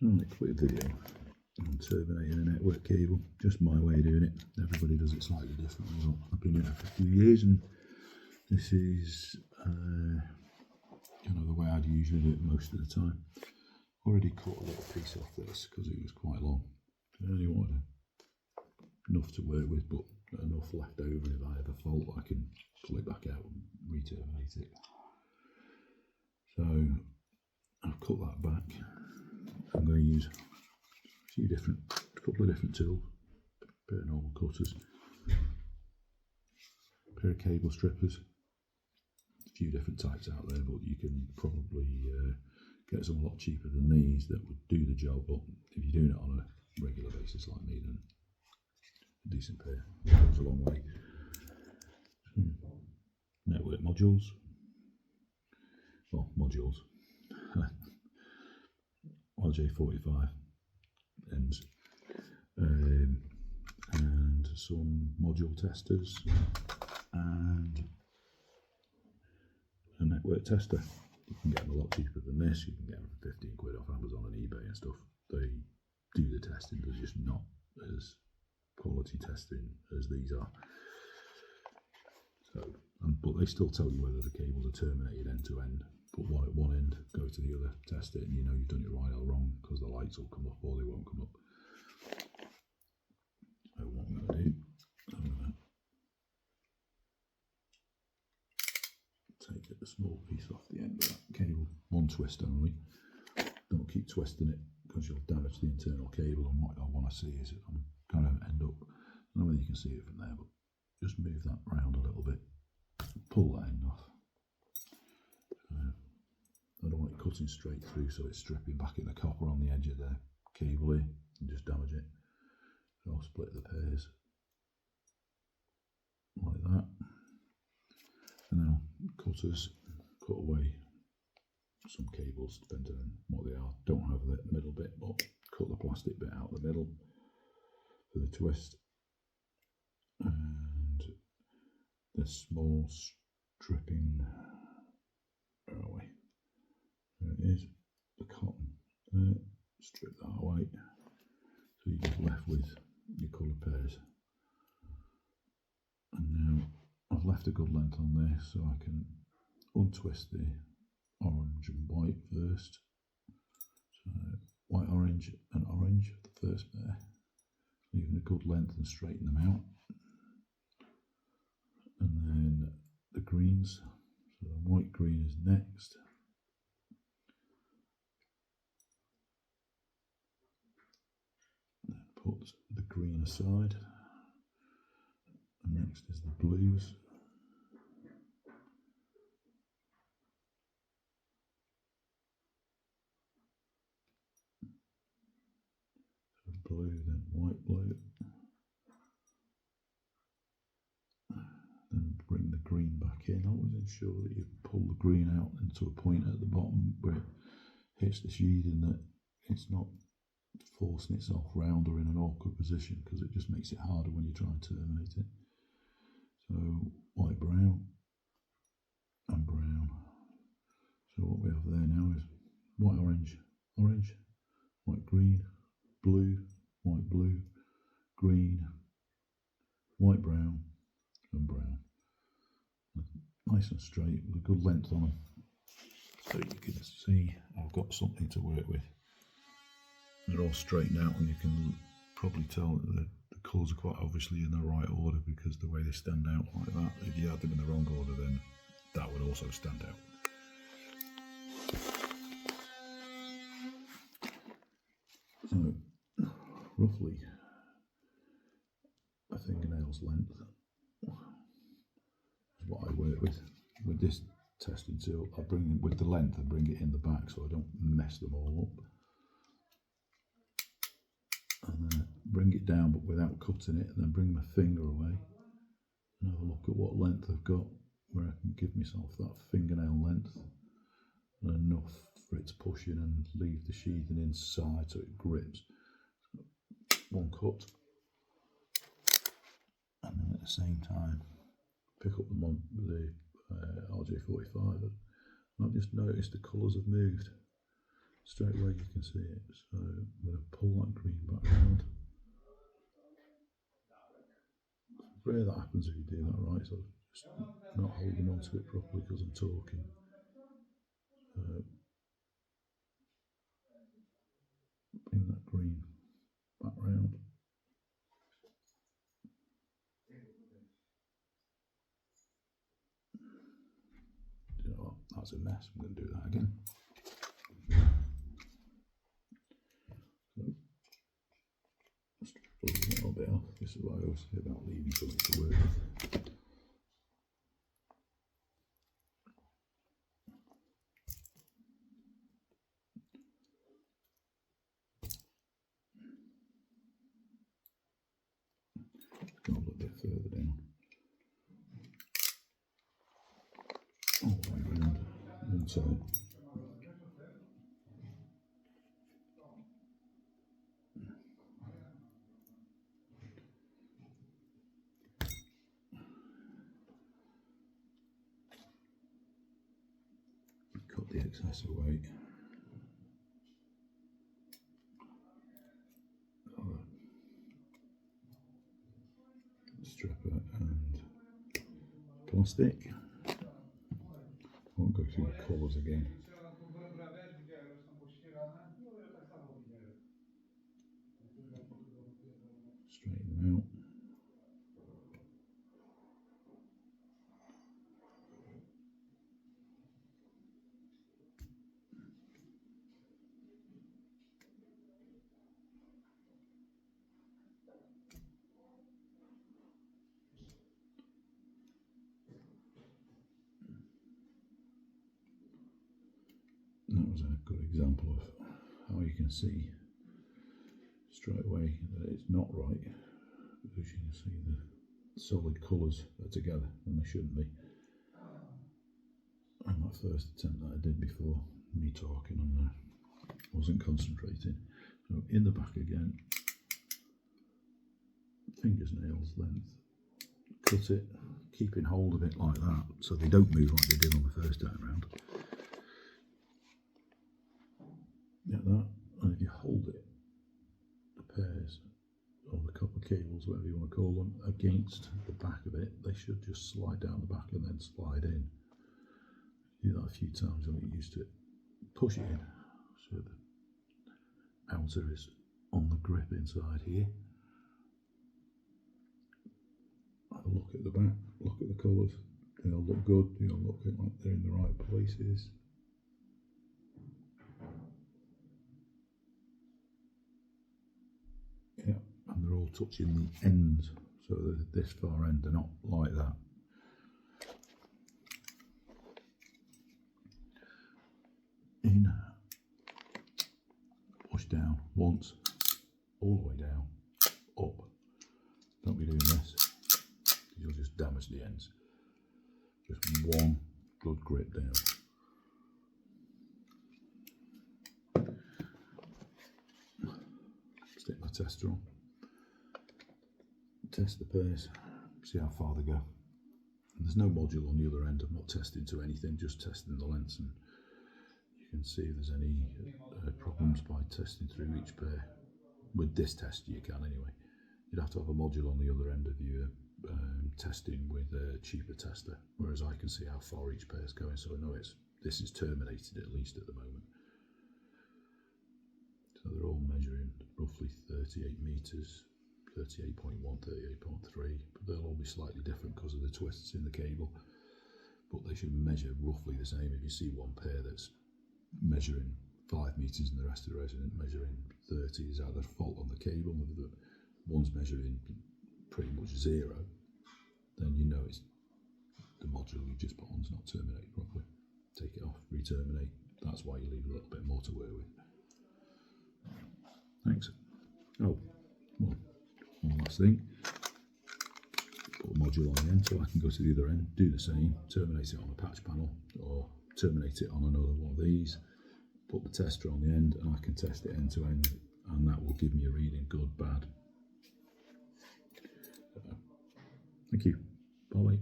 Right, quick video on terminating a network cable. Just my way of doing it. Everybody does it slightly differently. But I've been doing it for a few years, and this is the way I'd usually do it most of the time. Already cut a little piece off this because it was quite long. I only wanted enough to work with, but enough left over if I have a fault I can pull it back out and re-terminate it. So I've cut that back. I'm going to use a couple of different tools, a pair of normal cutters, a pair of cable strippers, a few different types out there, but you can probably get some a lot cheaper than these that would do the job. But if you're doing it on a regular basis like me, then a decent pair goes a long way. Network modules, RJ45 ends, and some module testers and a network tester. You can get them a lot cheaper than this. You can get them for 15 quid off Amazon and eBay and stuff. They do the testing, they're just not as quality testing as these are. So, but they still tell you whether the cables are terminated end to end. Put one at one end, go to the other, test it, and you know you've done it right or wrong because the lights will come up or they won't come up. So what I'm going to do, I'm going to take a small piece off the end of that cable, one twist only. Don't keep twisting it because you'll damage the internal cable, and what I want to see is I'm going to end up, I don't know whether you can see it from there, but just move that round a little bit, pull that end off. I don't want it cutting straight through so it's stripping back in the copper on the edge of the cable here and just damage it. So I'll split the pairs like that, and then I'll cut away some cables depending on what they are. Don't have the middle bit, but cut the plastic bit out the middle for the twist, and the small stripping, where are we? There it is, the cotton there, strip that away, so you're just left with your colour pairs. And now I've left a good length on there, so I can untwist the orange and white first. So white, orange and orange, the first pair, leaving a good length and straighten them out. And then the greens, so the white green is next. Put the green aside, and next is the blues. So blue, then white blue. Then bring the green back in. Always ensure that you pull the green out into a point at the bottom where it hits the sheath, and that it's not forcing itself round or in an awkward position, because it just makes it harder when you try and terminate it. So white, brown and brown. So what we have there now is white, orange, orange, white, green, blue, white, blue, green, white, brown and brown. Nice and straight with a good length on them, so you can see I've got something to work with. They're all straightened out, and you can probably tell that the colours are quite obviously in the right order because the way they stand out like that. If you had them in the wrong order, then that would also stand out. So roughly a fingernail's length is what I work with. With this testing tool, I bring it with the length and bring it in the back so I don't mess them all up. And then bring it down but without cutting it, and then bring my finger away and have a look at what length I've got, where I can give myself that fingernail length and enough for it to push in and leave the sheathing inside so it grips. So one cut, and then at the same time pick up the RJ45, and I've just noticed the colours have moved. straight away you can see it. So I'm going to pull that green back round. It's rare that happens if you do that right, so just not holding on to it properly because I'm talking. Bring that green back round. You know what? That's a mess. I'm going to do that again. So, just a little bit off. This is what I always say about leaving something to work with. Go a little bit further down. All the way around one side. Cut the excess away. Stripper and plastic. Won't go through the colours again. Straighten them out. That was a good example of how you can see straight away that it's not right, because you can see the solid colours are together and they shouldn't be. And that first attempt that I did before, me talking and wasn't concentrating. So in the back again, fingers, nails length, cut it, keeping hold of it like that so they don't move like they did on the first time round. Get that, and if you hold it, the pairs or the copper cables, whatever you want to call them, against the back of it, they should just slide down the back and then slide in. Do that a few times and get used to it. Push it in so the outer is on the grip inside here. Have a look at the back, look at the colours, they all look good, they all look like they're in the right places. Yeah, and they're all touching the ends, so they're this far end, they're not like that. In, push down once, all the way down, up. Don't be doing this, you'll just damage the ends. Just one good grip down. Stick my tester on, test the pairs, see how far they go. And there's no module on the other end, I'm not testing to anything, just testing the lengths, and you can see if there's any problems by testing through each pair. With this test you can anyway. You'd have to have a module on the other end of your testing with a cheaper tester, whereas I can see how far each pair is going, so I know this is terminated at least at the moment. So they're all measuring roughly 38 metres, 38.1, 38.3, but they'll all be slightly different because of the twists in the cable. But they should measure roughly the same. If you see one pair that's measuring 5 metres and the rest of the resident measuring 30, is either fault on the cable, if the one's measuring pretty much 0, then you know it's the module you just put on's not terminated properly. Take it off, re-terminate. That's why you leave a little bit more to work with. Thanks. Oh, well, one last thing. Put a module on the end so I can go to the other end, do the same, terminate it on a patch panel or terminate it on another one of these, put the tester on the end and I can test it end to end, and that will give me a reading, good, bad. Thank you. Bye.